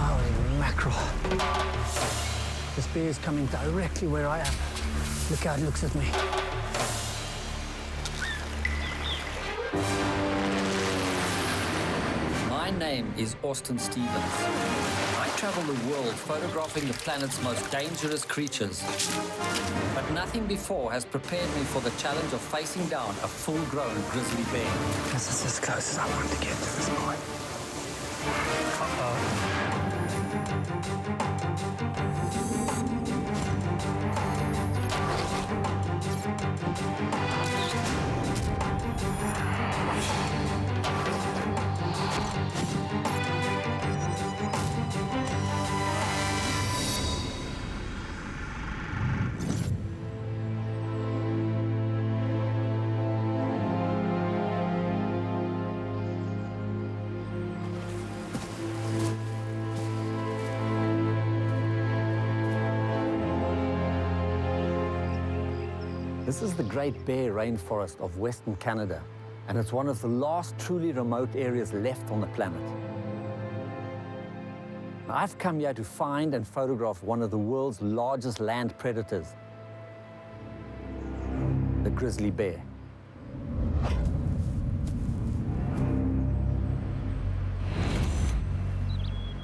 Holy mackerel. This bear is coming directly where I am. Look how it looks at me. My name is Austin Stevens. I travel the world photographing the planet's most dangerous creatures. But nothing before has prepared me for the challenge of facing down a full-grown grizzly bear. This is as close as I want to get to this point. Uh-oh. This is the Great Bear Rainforest of Western Canada, and it's one of the last truly remote areas left on the planet. I've come here to find and photograph one of the world's largest land predators, the grizzly bear.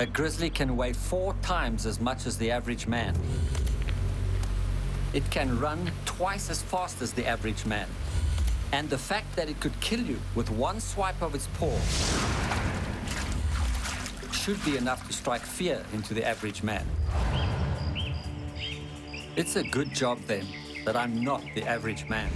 A grizzly can weigh 4 times as much as the average man. It can run twice as fast as the average man. And the fact that it could kill you with one swipe of its paw should be enough to strike fear into the average man. It's a good job, then, that I'm not the average man.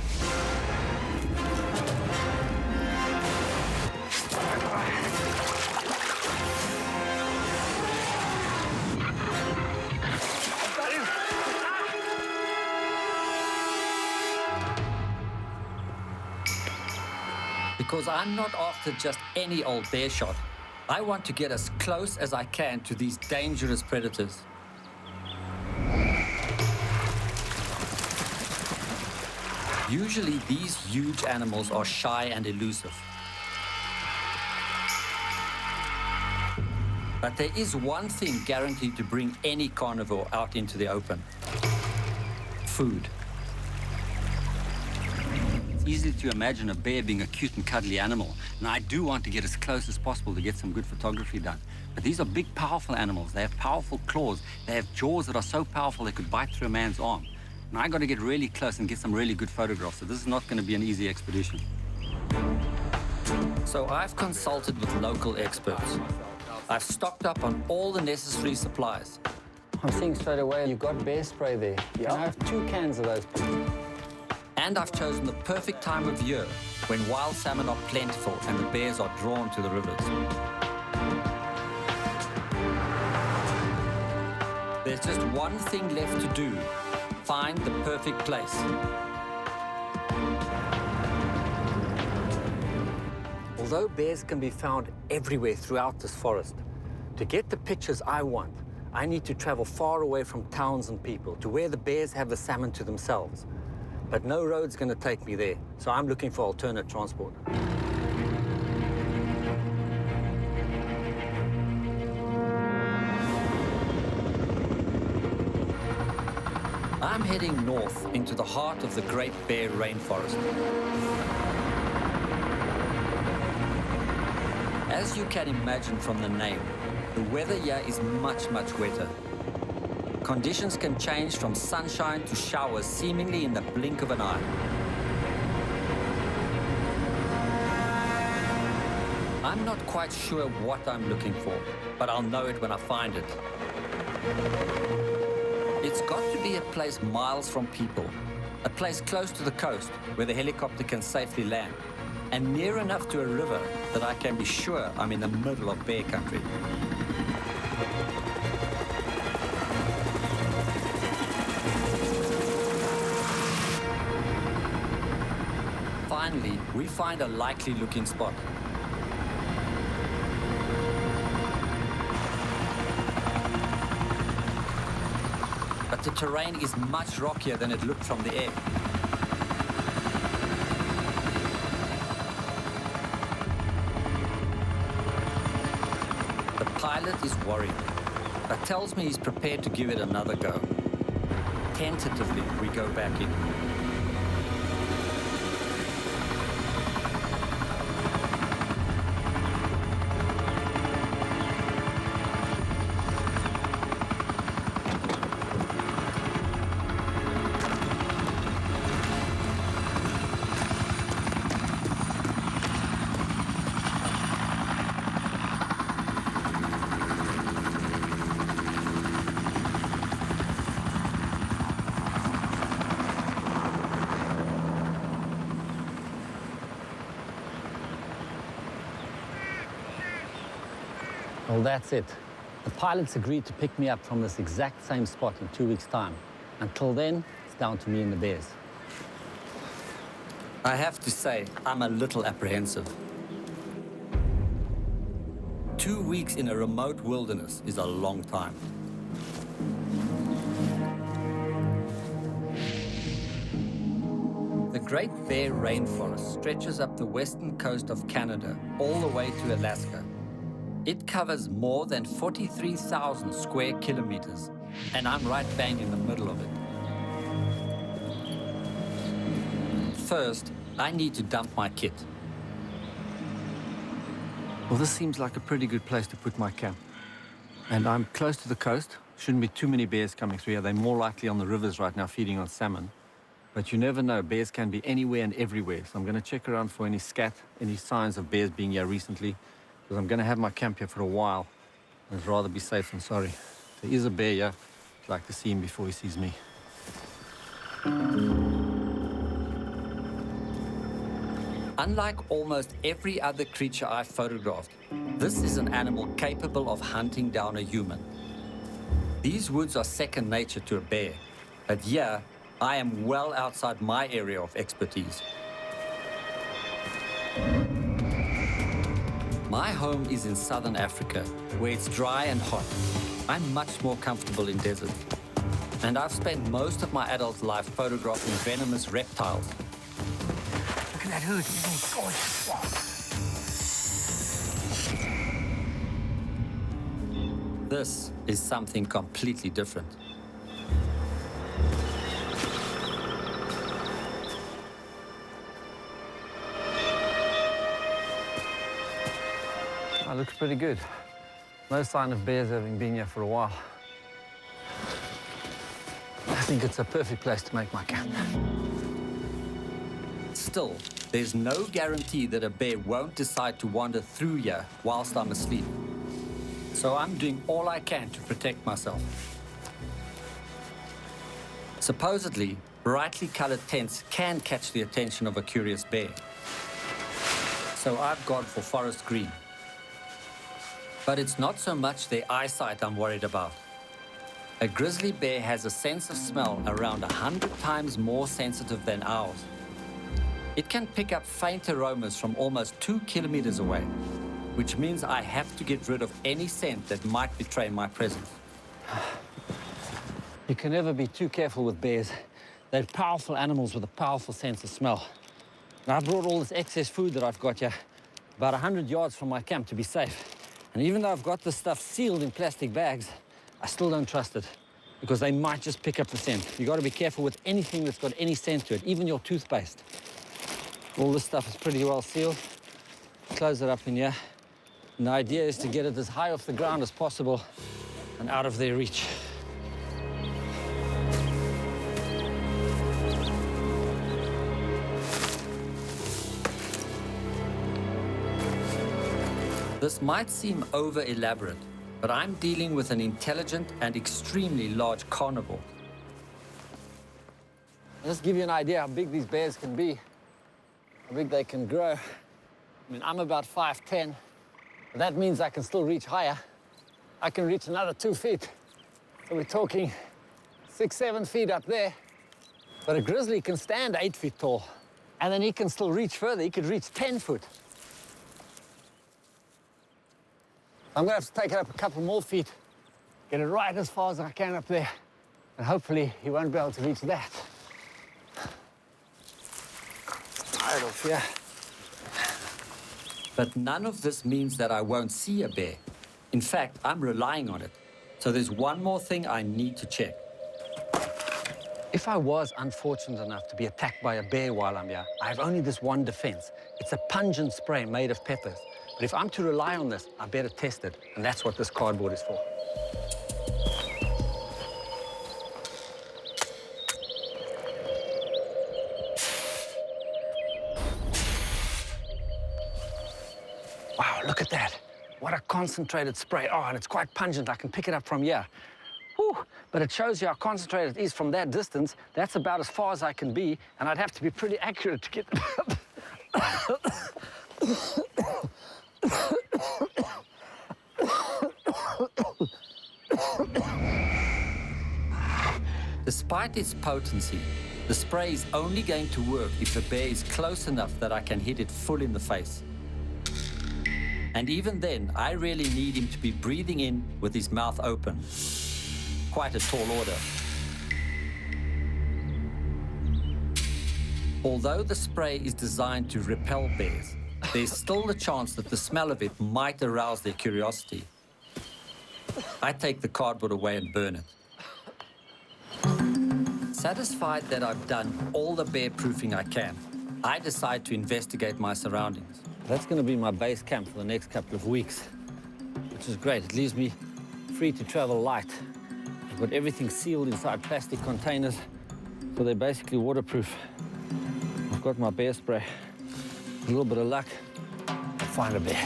Because I'm not after just any old bear shot. I want to get as close as I can to these dangerous predators. Usually, these huge animals are shy and elusive. But there is one thing guaranteed to bring any carnivore out into the open: food. It's easy to imagine a bear being a cute and cuddly animal, and I do want to get as close as possible to get some good photography done. But these are big, powerful animals. They have powerful claws. They have jaws that are so powerful they could bite through a man's arm. And I got to get really close and get some really good photographs, so this is not going to be an easy expedition. So I've consulted with local experts. I've stocked up on all the necessary supplies. I'm seeing straight away you've got bear spray there. Yeah. Can I have 2 cans of those, please? And I've chosen the perfect time of year when wild salmon are plentiful and the bears are drawn to the rivers. There's just one thing left to do: find the perfect place. Although bears can be found everywhere throughout this forest, to get the pictures I want, I need to travel far away from towns and people to where the bears have the salmon to themselves. But no road's going to take me there, so I'm looking for alternate transport. I'm heading north into the heart of the Great Bear Rainforest. As you can imagine from the name, the weather here is much, much wetter. Conditions can change from sunshine to showers seemingly in the blink of an eye. I'm not quite sure what I'm looking for, but I'll know it when I find it. It's got to be a place miles from people, a place close to the coast where the helicopter can safely land, and near enough to a river that I can be sure I'm in the middle of bear country. Finally, we find a likely-looking spot. But the terrain is much rockier than it looked from the air. The pilot is worried. but tells me he's prepared to give it another go. Tentatively, we go back in. Well, that's it. The pilots agreed to pick me up from this exact same spot in 2 weeks' time. Until then, it's down to me and the bears. I have to say, I'm a little apprehensive. 2 weeks in a remote wilderness is a long time. The Great Bear Rainforest stretches up the western coast of Canada all the way to Alaska. It covers more than 43,000 square kilometers, and I'm right bang in the middle of it. First, I need to dump my kit. Well, this seems like a pretty good place to put my camp. And I'm close to the coast. Shouldn't be too many bears coming through here. They're more likely on the rivers right now feeding on salmon. But you never know. Bears can be anywhere and everywhere. So I'm going to check around for any scat, any signs of bears being here recently. Because I'm going to have my camp here for a while. I'd rather be safe than sorry. If there is a bear here, I'd like to see him before he sees me. Unlike almost every other creature I've photographed, this is an animal capable of hunting down a human. These woods are second nature to a bear, but here, I am well outside my area of expertise. My home is in southern Africa, where it's dry and hot. I'm much more comfortable in deserts. And I've spent most of my adult life photographing venomous reptiles. Look at that hood. Isn't it gorgeous? Wow. This is something completely different. That looks pretty good. No sign of bears having been here for a while. I think it's a perfect place to make my camp. Still, there's no guarantee that a bear won't decide to wander through here whilst I'm asleep. So I'm doing all I can to protect myself. Supposedly, brightly colored tents can catch the attention of a curious bear. So I've gone for forest green. But it's not so much their eyesight I'm worried about. A grizzly bear has a sense of smell around 100 times more sensitive than ours. It can pick up faint aromas from almost 2 kilometers away, which means I have to get rid of any scent that might betray my presence. You can never be too careful with bears. They're powerful animals with a powerful sense of smell. And I brought all this excess food that I've got here about 100 yards from my camp to be safe. And even though I've got this stuff sealed in plastic bags, I still don't trust it because they might just pick up the scent. You've got to be careful with anything that's got any scent to it, even your toothpaste. All this stuff is pretty well sealed. Close it up in here. And the idea is to get it as high off the ground as possible and out of their reach. This might seem over-elaborate, but I'm dealing with an intelligent and extremely large carnivore. I'll just give you an idea how big these bears can be, how big they can grow. I mean, I'm about 5'10", but that means I can still reach higher. I can reach another 2 feet. So we're talking 6, 7 feet up there. But a grizzly can stand 8 feet tall, and then he can still reach further. He could reach 10 foot. I'm gonna have to take it up a couple more feet, get it right as far as I can up there, and hopefully he won't be able to reach that. Right off here. But none of this means that I won't see a bear. In fact, I'm relying on it. So there's one more thing I need to check. If I was unfortunate enough to be attacked by a bear while I'm here, I have only this one defense. It's a pungent spray made of peppers. But if I'm to rely on this, I better test it. And that's what this cardboard is for. Wow, look at that. What a concentrated spray. Oh, and it's quite pungent. I can pick it up from here. Whew. But it shows you how concentrated it is from that distance. That's about as far as I can be, and I'd have to be pretty accurate to get... Despite its potency, the spray is only going to work if the bear is close enough that I can hit it full in the face. And even then, I really need him to be breathing in with his mouth open. Quite a tall order. Although the spray is designed to repel bears, there's still the chance that the smell of it might arouse their curiosity. I take the cardboard away and burn it. Satisfied that I've done all the bear proofing I can, I decide to investigate my surroundings. That's going to be my base camp for the next couple of weeks, which is great. It leaves me free to travel light. I've got everything sealed inside plastic containers, so they're basically waterproof. I've got my bear spray. With a little bit of luck, I'll find a bear.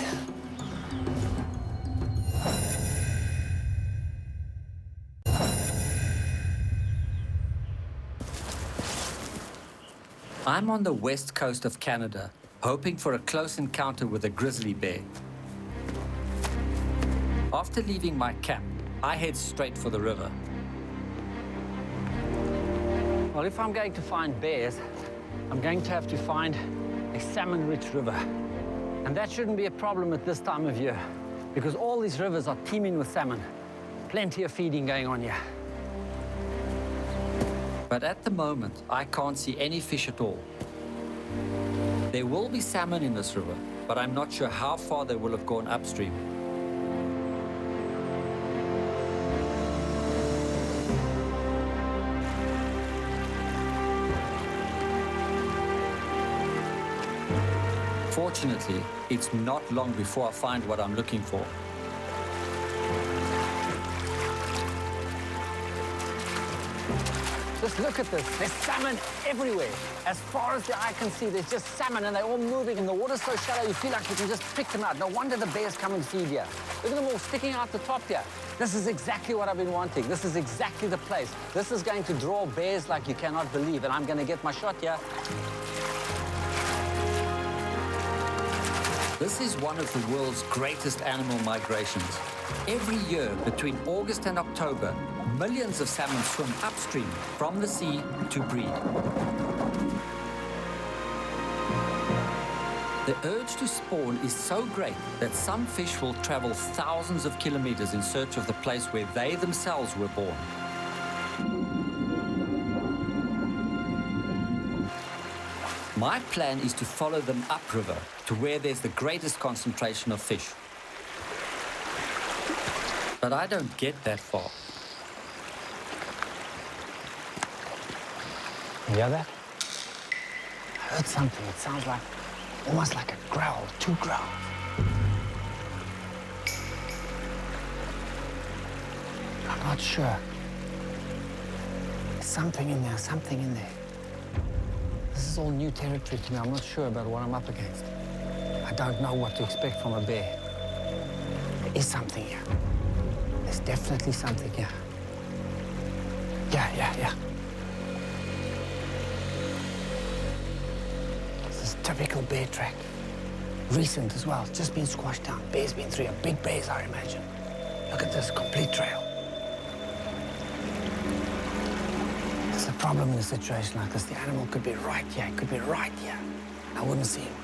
I'm on the west coast of Canada, hoping for a close encounter with a grizzly bear. After leaving my camp, I head straight for the river. Well, if I'm going to find bears, I'm going to have to find a salmon-rich river. And that shouldn't be a problem at this time of year, because all these rivers are teeming with salmon. Plenty of feeding going on here. But at the moment, I can't see any fish at all. There will be salmon in this river, but I'm not sure how far they will have gone upstream. Fortunately, it's not long before I find what I'm looking for. Just look at this. There's salmon everywhere. As far as the eye can see, there's just salmon, and they're all moving, and the water's so shallow, you feel like you can just pick them out. No wonder the bears come and feed here. Look at them all sticking out the top here. This is exactly what I've been wanting. This is exactly the place. This is going to draw bears like you cannot believe, and I'm going to get my shot here. This is one of the world's greatest animal migrations. Every year, between August and October, millions of salmon swim upstream from the sea to breed. The urge to spawn is so great that some fish will travel thousands of kilometers in search of the place where they themselves were born. My plan is to follow them upriver to where there's the greatest concentration of fish. But I don't get that far. You hear that? I heard something. It sounds like, almost like a growl, two growls. I'm not sure. There's something in there, something in there. This is all new territory to me. I'm not sure about what I'm up against. I don't know what to expect from a bear. There is something here. There's definitely something here. Yeah. This is typical bear track. Recent as well. It's just been squashed down. Bear's been through here. Big bears, I imagine. Look at this complete trail. There's a problem in a situation like this. The animal could be right here. It could be right here. I wouldn't see him.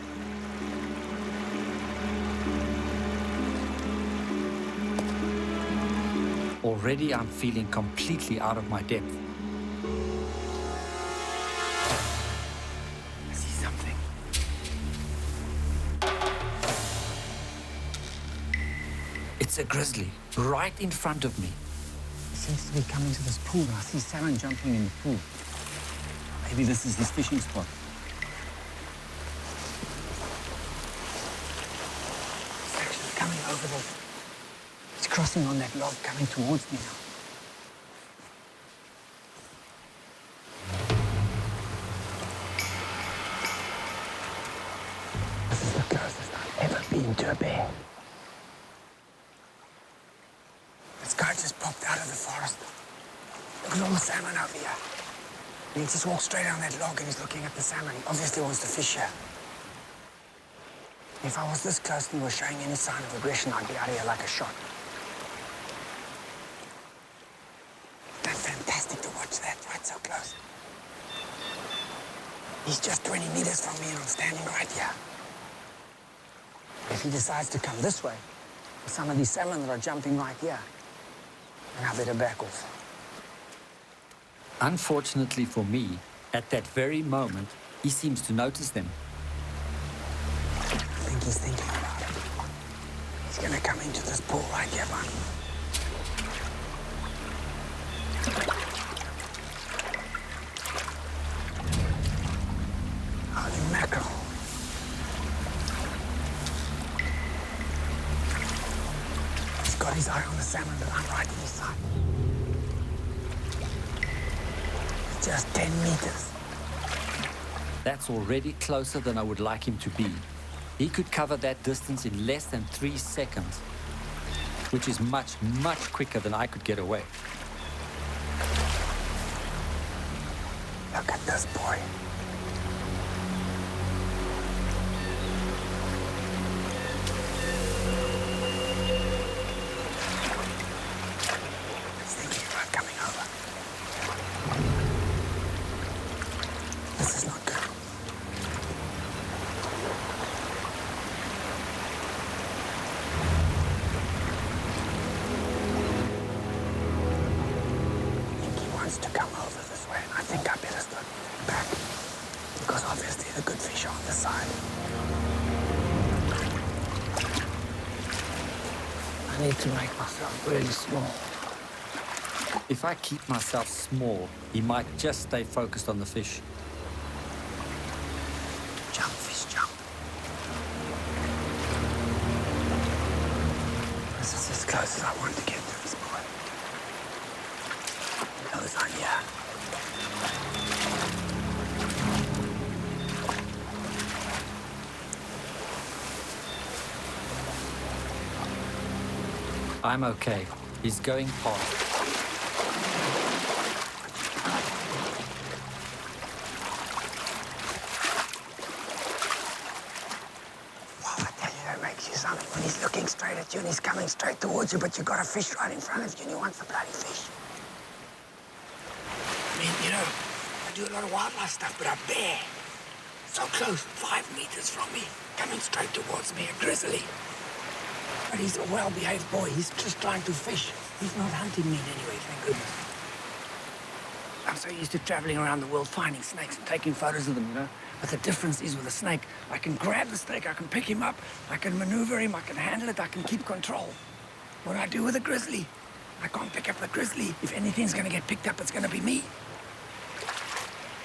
Already I'm feeling completely out of my depth. I see something. It's a grizzly right in front of me. seems to be coming to this pool. I see salmon jumping in the pool. Maybe this is his fishing spot. He's actually coming over there. He's crossing on that log, coming towards me now. This is the closest I've ever been to a bear. This guy just popped out of the forest. Look at all the salmon over here. And he just walked straight on that log and he's looking at the salmon. He obviously wants to fish here. If I was this close and he was showing any sign of aggression, I'd be out of here like a shot. That's fantastic to watch that, right so close. He's just 20 meters from me and I'm standing right here. If he decides to come this way, with some of these salmon that are jumping right here, then I better back off. Unfortunately for me, at that very moment, he seems to notice them. I think he's thinking about it. He's gonna come into this pool right here, man. Holy mackerel. He's got his eye on the salmon, but I'm right at his side. Just 10 meters. That's already closer than I would like him to be. He could cover that distance in less than 3 seconds, which is much, much quicker than I could get away. Look at this boy. He's thinking about coming over. This is not good. I think he wants to come over this way, and I think I better start moving back. Because obviously the good fish are on this side. I need to make myself really small. If I keep myself small, he might just stay focused on the fish. Jump, fish, jump. This is as close as I want to get to this boy. He knows I'm here. I'm okay. He's going past. Wow, I tell you, that makes you something when he's looking straight at you and he's coming straight towards you, but you've got a fish right in front of you and he wants the bloody fish. I mean, you know, I do a lot of wildlife stuff, but a bear, so close, 5 meters from me, coming straight towards me, a grizzly. But he's a well-behaved boy. He's just trying to fish. He's not hunting me in any way, thank goodness. I'm so used to traveling around the world finding snakes and taking photos of them, you know? But the difference is with a snake, I can grab the snake, I can pick him up, I can maneuver him, I can handle it, I can keep control. What I do with a grizzly, I can't pick up the grizzly. If anything's gonna get picked up, it's gonna be me.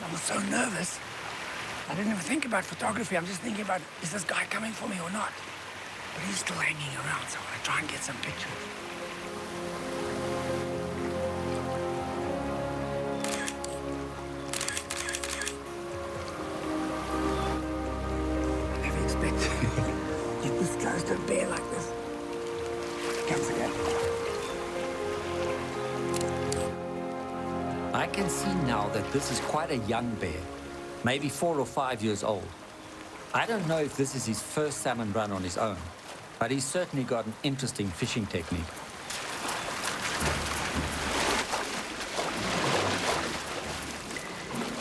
I was so nervous. I didn't even think about photography. I'm just thinking about, is this guy coming for me or not? But he's still hanging around, so I'm gonna try and get some pictures. I never expected to get this close to a bear like this. Comes again. I can see now that this is quite a young bear, maybe 4 or 5 years old. I don't know if this is his first salmon run on his own, but he's certainly got an interesting fishing technique.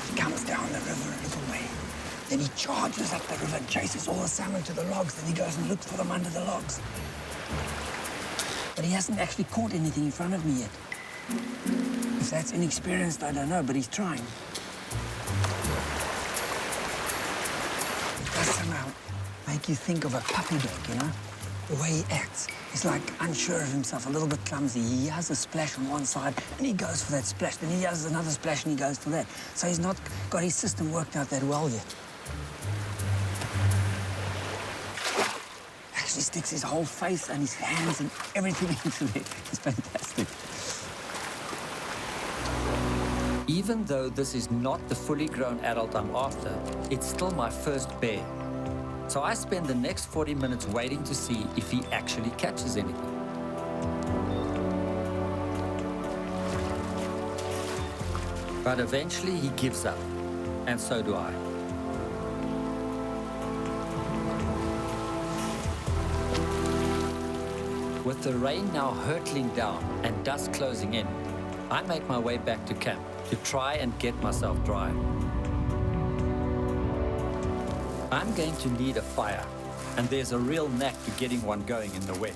He comes down the river a little way. Then he charges up the river and chases all the salmon to the logs. Then he goes and looks for them under the logs. But he hasn't actually caught anything in front of me yet. If that's inexperienced, I don't know, but he's trying. It does somehow make you think of a puppy dog, you know? the way he acts, he's like unsure of himself, a little bit clumsy. He has a splash on one side and he goes for that splash. Then he has another splash and he goes for that. So he's not got his system worked out that well yet. Actually sticks his whole face and his hands and everything into it. It's fantastic. Even though this is not the fully grown adult I'm after, it's still my first bear. So I spend the next 40 minutes waiting to see if he actually catches anything. But eventually he gives up, and so do I. With the rain now hurtling down and dusk closing in, I make my way back to camp to try and get myself dry. I'm going to need a fire, and there's a real knack to getting one going in the wet.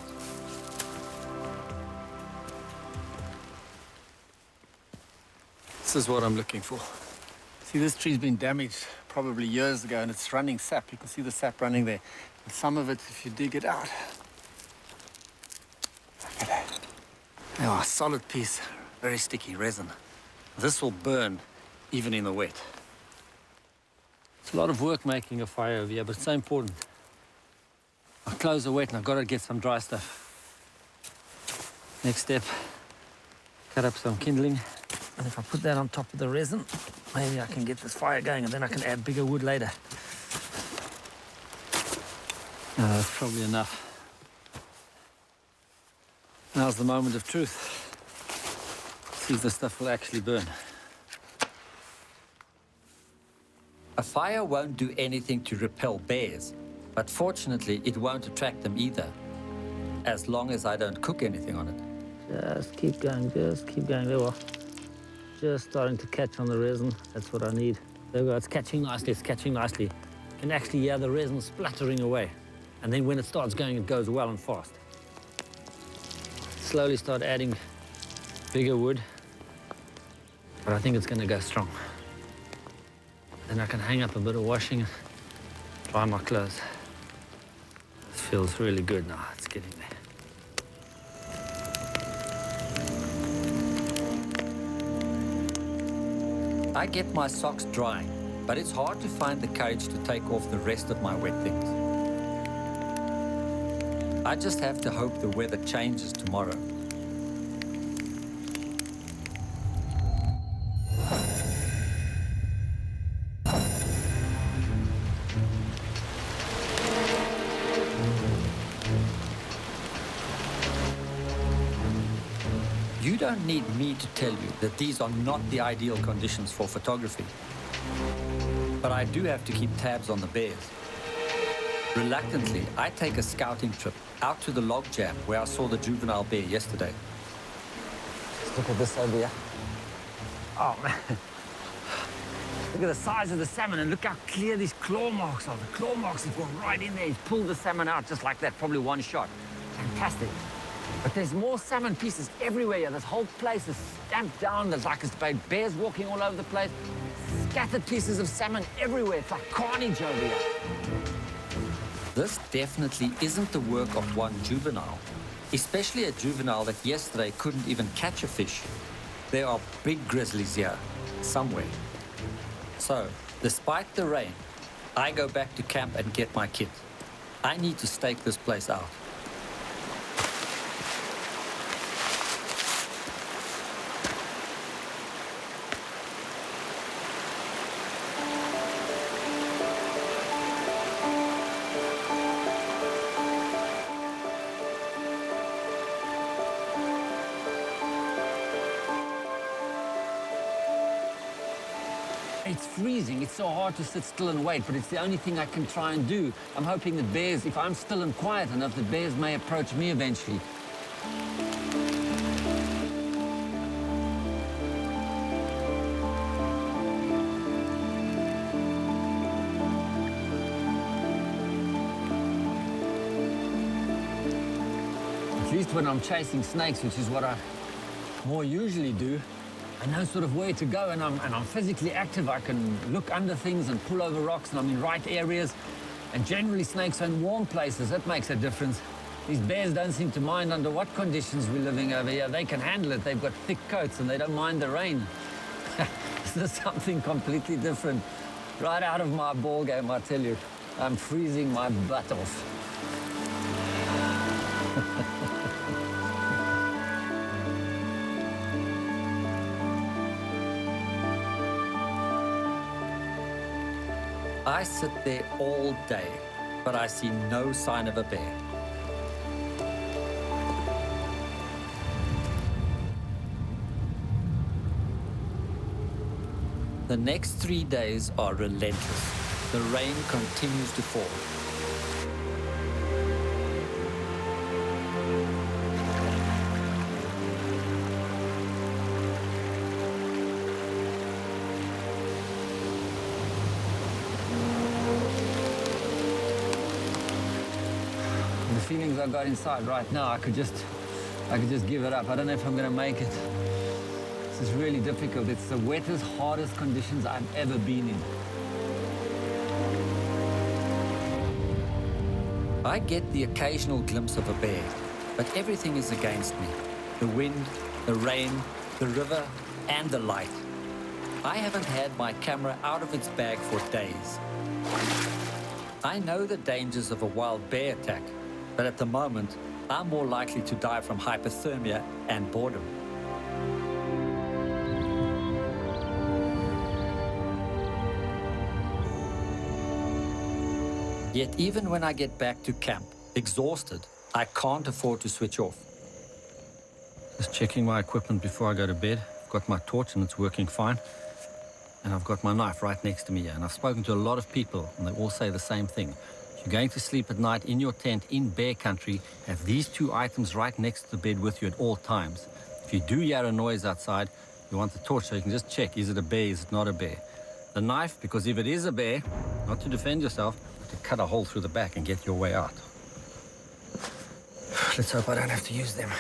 This is what I'm looking for. See, this tree's been damaged probably years ago, and it's running sap. You can see the sap running there. And some of it, if you dig it out, look at that. Oh, a solid piece, very sticky resin. This will burn even in the wet. It's a lot of work making a fire over here, but it's so important. My clothes are wet and I've got to get some dry stuff. Next step, cut up some kindling. And if I put that on top of the resin, maybe I can get this fire going and then I can add bigger wood later. No, that's probably enough. Now's the moment of truth. See if the stuff will actually burn. A fire won't do anything to repel bears, but fortunately it won't attract them either, as long as I don't cook anything on it. Just keep going, just keep going. There we are. Just starting to catch on the resin. That's what I need. There we go, it's catching nicely, it's catching nicely. You can actually hear the resin splattering away. And then when it starts going, it goes well and fast. Slowly start adding bigger wood, but I think it's gonna go strong. Then I can hang up a bit of washing and dry my clothes. This feels really good now, it's getting there. I get my socks drying, but it's hard to find the courage to take off the rest of my wet things. I just have to hope the weather changes tomorrow. You don't need me to tell you that these are not the ideal conditions for photography. But I do have to keep tabs on the bears. Reluctantly, I take a scouting trip out to the log jam where I saw the juvenile bear yesterday. Look at this over here. Oh, man. Look at the size of the salmon and look how clear these claw marks are. The claw marks have gone right in there. He's pulled the salmon out just like that, probably one shot. Fantastic. But there's more salmon pieces everywhere here. This whole place is stamped down. There's like bears walking all over the place. Scattered pieces of salmon everywhere. It's like carnage over here. This definitely isn't the work of one juvenile, especially a juvenile that yesterday couldn't even catch a fish. There are big grizzlies here, somewhere. So, despite the rain, I go back to camp and get my kit. I need to stake this place out. It's freezing. It's so hard to sit still and wait, but it's the only thing I can try and do. I'm hoping that bears, if I'm still and quiet enough, the bears may approach me eventually. At least when I'm chasing snakes, which is what I more usually do, I know sort of where to go, and I'm physically active. I can look under things and pull over rocks, and I'm in right areas. And generally snakes are in warm places. That makes a difference. These bears don't seem to mind under what conditions we're living over here. They can handle it. They've got thick coats and they don't mind the rain. This is something completely different. Right out of my ball game, I tell you. I'm freezing my butt off. I sit there all day, but I see no sign of a bear. The next 3 days are relentless. The rain continues to fall. The feelings I got inside right now, I could just give it up. I don't know if I'm going to make it. This is really difficult. It's the wettest, hardest conditions I've ever been in. I get the occasional glimpse of a bear, but everything is against me. The wind, the rain, the river, and the light. I haven't had my camera out of its bag for days. I know the dangers of a wild bear attack, but at the moment, I'm more likely to die from hypothermia and boredom. Yet even when I get back to camp, exhausted, I can't afford to switch off. Just checking my equipment before I go to bed. I've got my torch and it's working fine. And I've got my knife right next to me here. And I've spoken to a lot of people and they all say the same thing. If you're going to sleep at night in your tent in bear country, have these two items right next to the bed with you at all times. If you do hear a noise outside, you want the torch so you can just check, is it a bear, is it not a bear? The knife, because if it is a bear, not to defend yourself, to cut a hole through the back and get your way out. Let's hope I don't have to use them.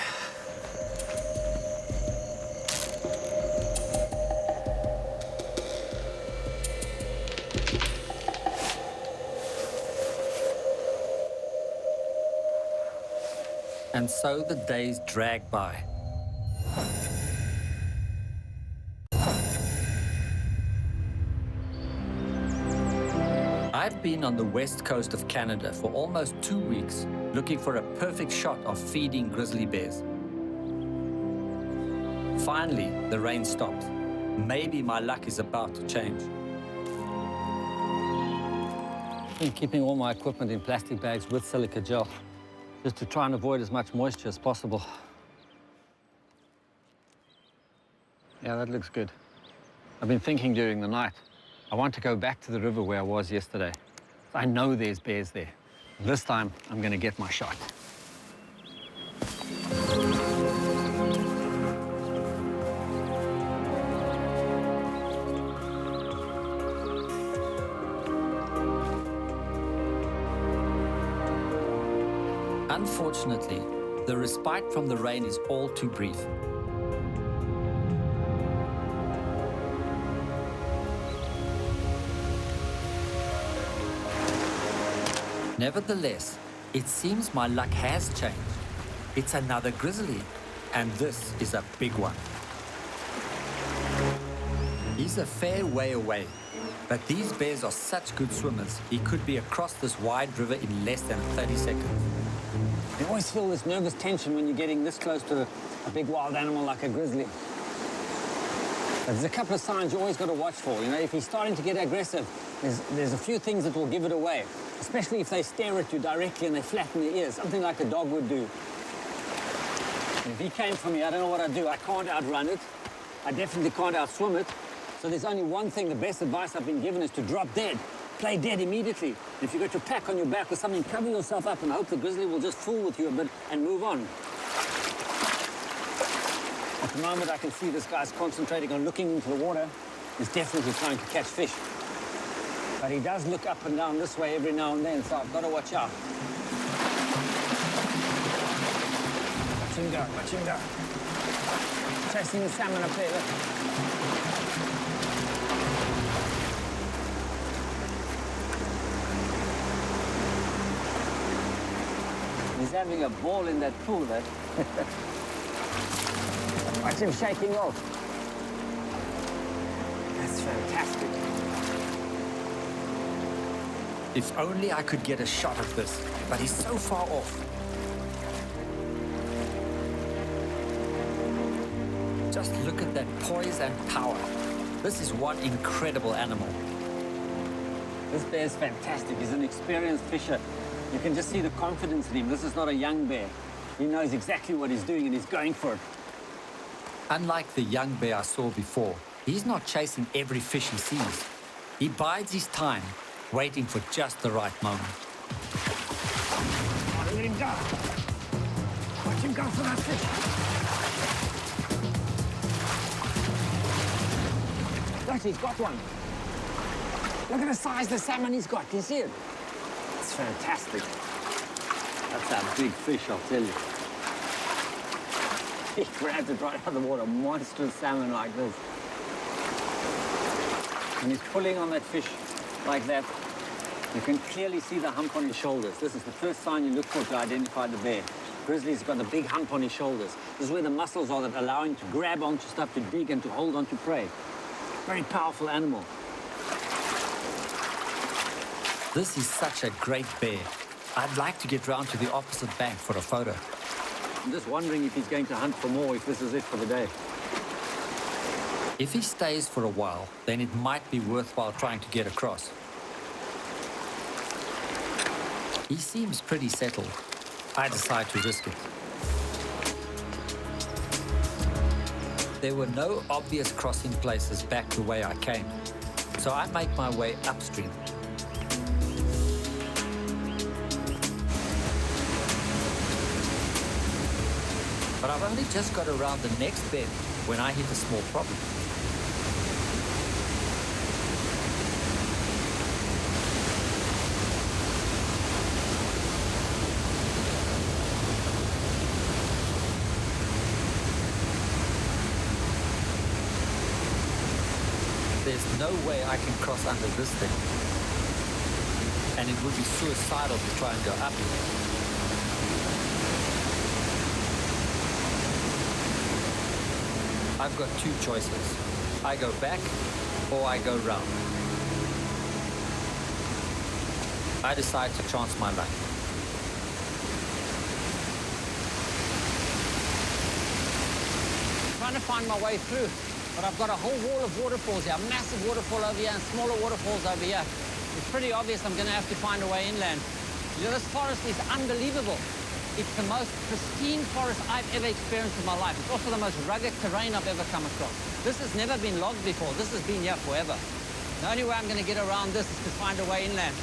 And so the days drag by. I've been on the west coast of Canada for almost 2 weeks, looking for a perfect shot of feeding grizzly bears. Finally, the rain stops. Maybe my luck is about to change. I've been keeping all my equipment in plastic bags with silica gel, just to try and avoid as much moisture as possible. Yeah, that looks good. I've been thinking during the night, I want to go back to the river where I was yesterday. I know there's bears there. This time, I'm going to get my shot. Unfortunately, the respite from the rain is all too brief. Nevertheless, it seems my luck has changed. It's another grizzly, and this is a big one. He's a fair way away, but these bears are such good swimmers, he could be across this wide river in less than 30 seconds. You always feel this nervous tension when you're getting this close to a big wild animal like a grizzly. But there's a couple of signs you always got to watch for. You know, if he's starting to get aggressive, there's a few things that will give it away, especially if they stare at you directly and they flatten their ears, something like a dog would do. And if he came for me, I don't know what I'd do. I can't outrun it. I definitely can't outswim it. So there's only one thing, the best advice I've been given is to drop dead. Play dead immediately. If you've got your pack on your back or something, cover yourself up and hope the grizzly will just fool with you a bit and move on. At the moment, I can see this guy's concentrating on looking into the water. He's definitely trying to catch fish. But he does look up and down this way every now and then, so I've got to watch out. Watch him go, watch him go. Chasing the salmon up there, look. He's having a ball in that pool, eh? Watch him shaking off. That's fantastic. If only I could get a shot of this, but he's so far off. Just look at that poise and power. This is one incredible animal. This bear's fantastic. He's an experienced fisher. You can just see the confidence in him. This is not a young bear. He knows exactly what he's doing and he's going for it. Unlike the young bear I saw before, he's not chasing every fish he sees. He bides his time, waiting for just the right moment. Oh, let him go. Watch him go for that fish. Look, he's got one. Look at the size of the salmon he's got. Do you see it? It's fantastic. That's a big fish, I'll tell you. He grabbed it right out of the water. Monstrous salmon like this. And he's pulling on that fish like that. You can clearly see the hump on his shoulders. This is the first sign you look for to identify the bear. Grizzly's got a big hump on his shoulders. This is where the muscles are that allow him to grab onto stuff, to dig and to hold onto prey. Very powerful animal. This is such a great bear. I'd like to get round to the opposite bank for a photo. I'm just wondering if he's going to hunt for more, if this is it for the day. If he stays for a while, then it might be worthwhile trying to get across. He seems pretty settled. I decide to risk it. There were no obvious crossing places back the way I came, so I make my way upstream. But I've only just got around the next bend when I hit a small problem. There's no way I can cross under this thing. And it would be suicidal to try and go up it. I've got two choices. I go back or I go round. I decide to chance my luck. Trying to find my way through, but I've got a whole wall of waterfalls here, a massive waterfall over here and smaller waterfalls over here. It's pretty obvious I'm going to have to find a way inland. You know, this forest is unbelievable. It's the most pristine forest I've ever experienced in my life. It's also the most rugged terrain I've ever come across. This has never been logged before. This has been here forever. The only way I'm going to get around this is to find a way inland.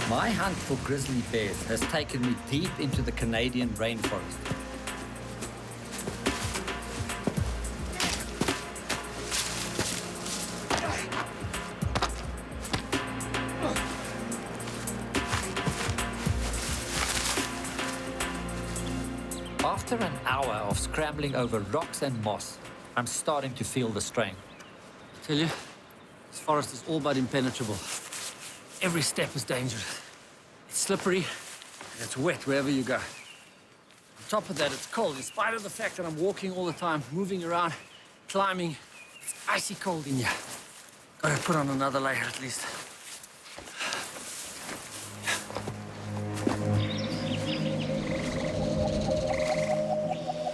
My hunt for grizzly bears has taken me deep into the Canadian rainforest. After an hour of scrambling over rocks and moss, I'm starting to feel the strain. I tell you, this forest is all but impenetrable. Every step is dangerous. It's slippery and it's wet wherever you go. On top of that, it's cold. In spite of the fact that I'm walking all the time, moving around, climbing, it's icy cold in here. Gotta put on another layer at least.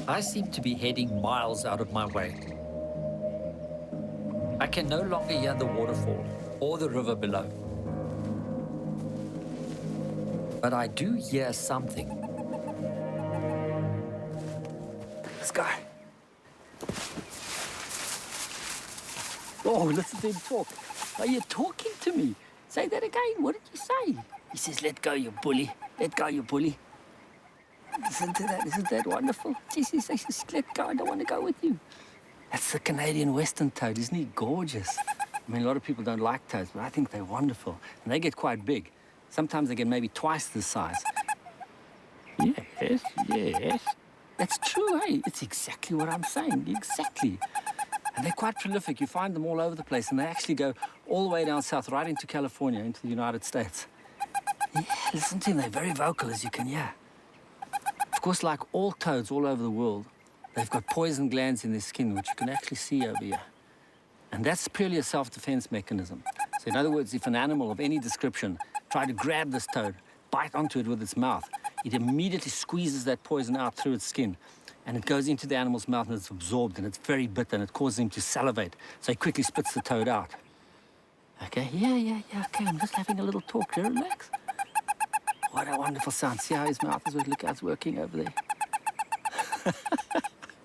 I seem to be heading miles out of my way. I can no longer hear the waterfall or the river below. But I do hear something. This guy. Oh, listen to him talk. Are you talking to me? Say that again. What did you say? He says, "Let go, you bully. Let go, you bully." Listen to that. Isn't that wonderful? Jesus, he says, "Let go. I don't want to go with you." That's the Canadian western toad. Isn't he gorgeous? I mean, a lot of people don't like toads, but I think they're wonderful. And they get quite big. Sometimes they get maybe twice the size. Yes, yes. That's true, hey? It's exactly what I'm saying, exactly. And they're quite prolific. You find them all over the place, and they actually go all the way down south, right into California, into the United States. Yeah, listen to them. They're very vocal, as you can hear. Of course, like all toads all over the world, they've got poison glands in their skin, which you can actually see over here. And that's purely a self-defense mechanism. So in other words, if an animal of any description tried to grab this toad, bite onto it with its mouth, it immediately squeezes that poison out through its skin, and it goes into the animal's mouth and it's absorbed, and it's very bitter, and it causes him to salivate. So he quickly spits the toad out. Okay, yeah, okay, I'm just having a little talk here, relax. What a wonderful sound. See how his mouth is working? Look how it's working over there.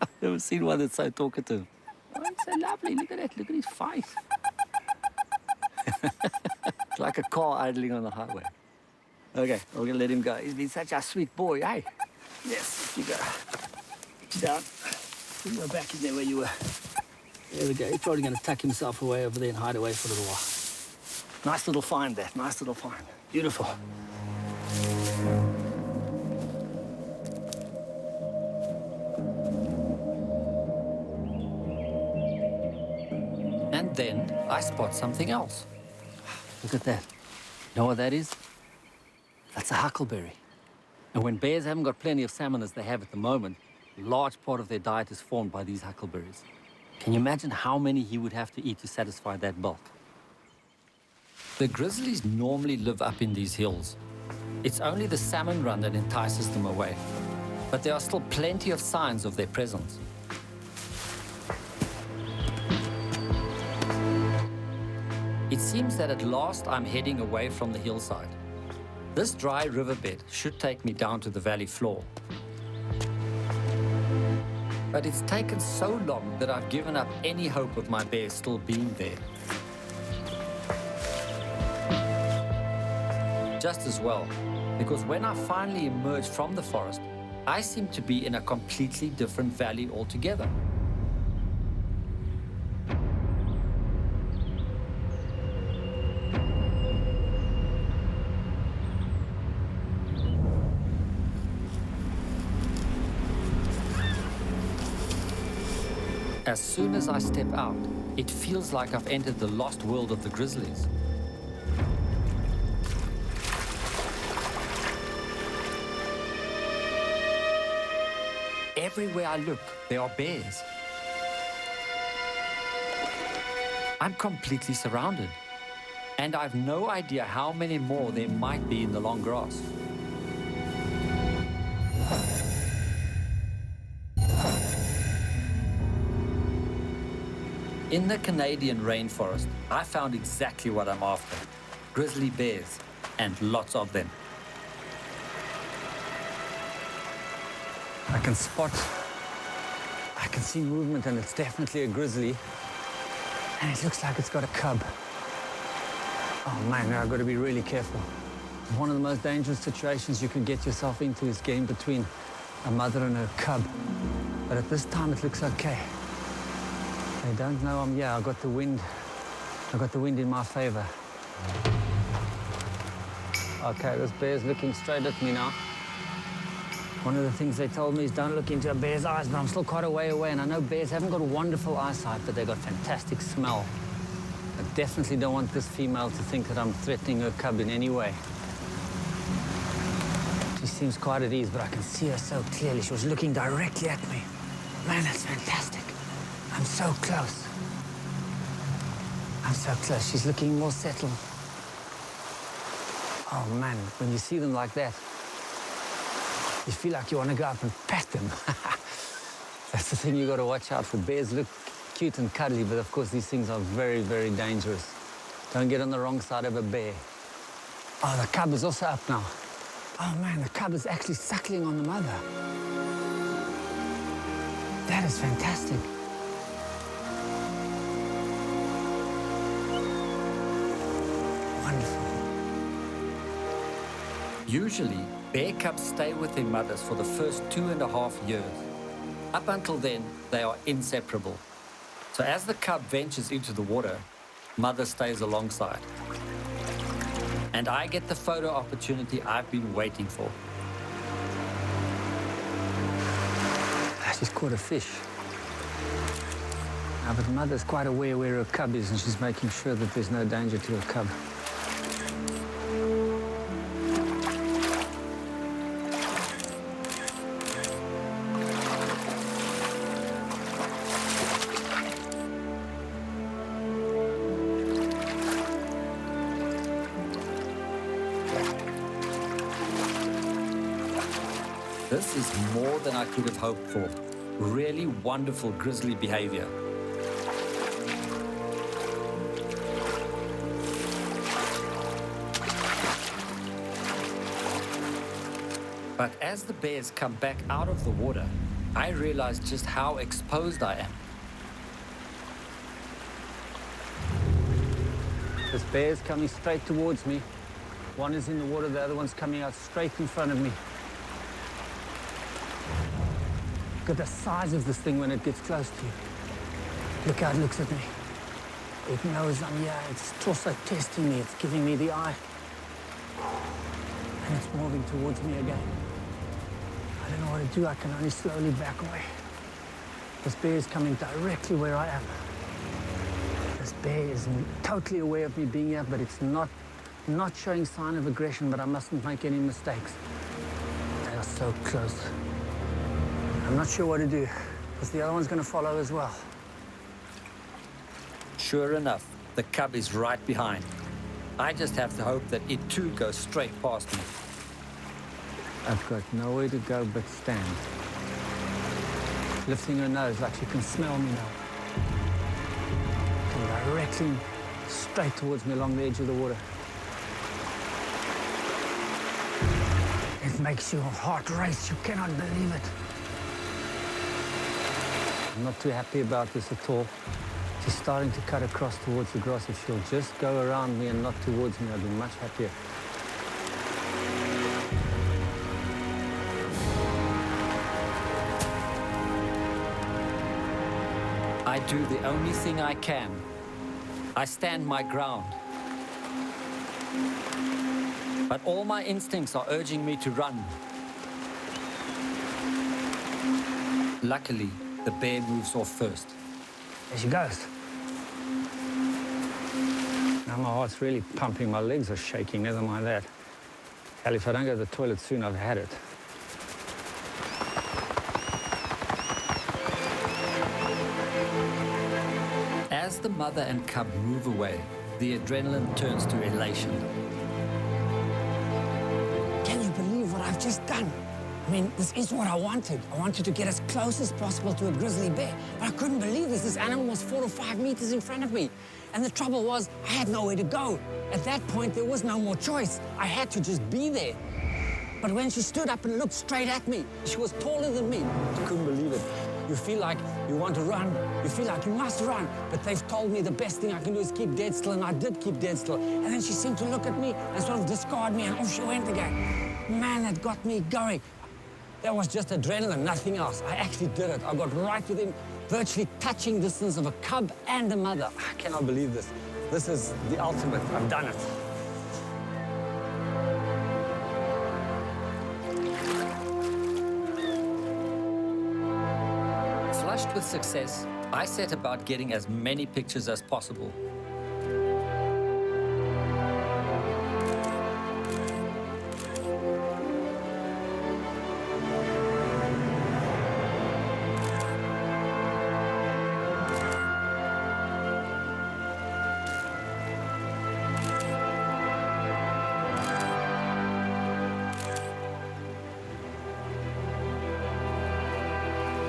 I've never seen one that's so talkative. Oh, it's so lovely. Look at that. Look at his face. It's like a car idling on the highway. Okay, we're going to let him go. He's been such a sweet boy, eh? Yes, you go. Put you down. Put you back in there where you were. There we go. He's probably going to tuck himself away over there and hide away for a little while. Nice little find, that. Nice little find. Beautiful. And then I spot something else. Look at that. You know what that is? That's a huckleberry. And when bears haven't got plenty of salmon as they have at the moment, a large part of their diet is formed by these huckleberries. Can you imagine how many he would have to eat to satisfy that bulk? The grizzlies normally live up in these hills. It's only the salmon run that entices them away. But there are still plenty of signs of their presence. It seems that at last I'm heading away from the hillside. This dry riverbed should take me down to the valley floor. But it's taken so long that I've given up any hope of my bear still being there. Just as well, because when I finally emerge from the forest, I seem to be in a completely different valley altogether. As soon as I step out, it feels like I've entered the lost world of the grizzlies. Everywhere I look, there are bears. I'm completely surrounded, and I've no idea how many more there might be in the long grass. In the Canadian rainforest, I found exactly what I'm after: grizzly bears, and lots of them. I can see movement, and it's definitely a grizzly. And it looks like it's got a cub. Oh man, I've got to be really careful. One of the most dangerous situations you can get yourself into is getting between a mother and her cub. But at this time, it looks okay. They don't know I'm here. I got the wind in my favor. Okay, this bear's looking straight at me now. One of the things they told me is don't look into a bear's eyes, but I'm still quite a way away, and I know bears haven't got wonderful eyesight, but they've got fantastic smell. I definitely don't want this female to think that I'm threatening her cub in any way. She seems quite at ease, but I can see her so clearly. She was looking directly at me. Man, that's fantastic. I'm so close. I'm so close. She's looking more settled. Oh man, when you see them like that, you feel like you want to go up and pet them. That's the thing you got to watch out for. Bears look cute and cuddly, but of course these things are very, very dangerous. Don't get on the wrong side of a bear. Oh, the cub is also up now. Oh man, the cub is actually suckling on the mother. That is fantastic. Wonderful. Usually, bear cubs stay with their mothers for the first 2.5 years. Up until then, they are inseparable. So as the cub ventures into the water, mother stays alongside. And I get the photo opportunity I've been waiting for. She's caught a fish. Now, but the mother's quite aware where her cub is, and she's making sure that there's no danger to her cub. This is more than I could have hoped for. Really wonderful grizzly behavior. But as the bears come back out of the water, I realize just how exposed I am. This bear's coming straight towards me. One is in the water, the other one's coming out straight in front of me. Look at the size of this thing when it gets close to you. Look how it looks at me. It knows I'm here. It's also testing me. It's giving me the eye. And it's moving towards me again. I don't know what to do. I can only slowly back away. This bear is coming directly where I am. This bear is totally aware of me being here, but it's not showing sign of aggression, but I mustn't make any mistakes. They are so close. I'm not sure what to do, because the other one's going to follow as well. Sure enough, the cub is right behind. I just have to hope that it too goes straight past me. I've got nowhere to go but stand. Lifting her nose like she can smell me now. Coming directly straight towards me along the edge of the water. It makes your heart race. You cannot believe it. I'm not too happy about this at all. She's starting to cut across towards the grass. If she'll just go around me and not towards me, I'd be much happier. I do the only thing I can. I stand my ground. But all my instincts are urging me to run. Luckily, the bear moves off first. There she goes. Now my heart's really pumping. My legs are shaking, never mind that. Hell, if I don't go to the toilet soon, I've had it. As the mother and cub move away, the adrenaline turns to elation. Can you believe what I've just done? I mean, this is what I wanted. I wanted to get as close as possible to a grizzly bear, but I couldn't believe this. This animal was 4 or 5 meters in front of me. And the trouble was, I had nowhere to go. At that point, there was no more choice. I had to just be there. But when she stood up and looked straight at me, she was taller than me. I couldn't believe it. You feel like you want to run. You feel like you must run. But they've told me the best thing I can do is keep dead still, and I did keep dead still. And then she seemed to look at me and sort of discard me, and off she went again. Man, that got me going. That was just adrenaline, nothing else. I actually did it. I got right within virtually touching distance of a cub and a mother. I cannot believe this. This is the ultimate. I've done it. Flushed with success, I set about getting as many pictures as possible.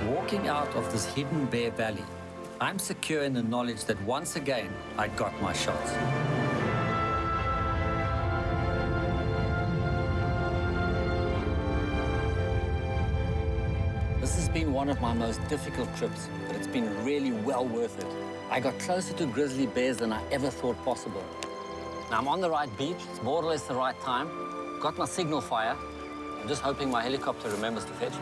Walking out of this hidden bear valley, I'm secure in the knowledge that once again, I got my shots. This has been one of my most difficult trips, but it's been really well worth it. I got closer to grizzly bears than I ever thought possible. Now I'm on the right beach, it's more or less the right time. Got my signal fire. I'm just hoping my helicopter remembers to fetch.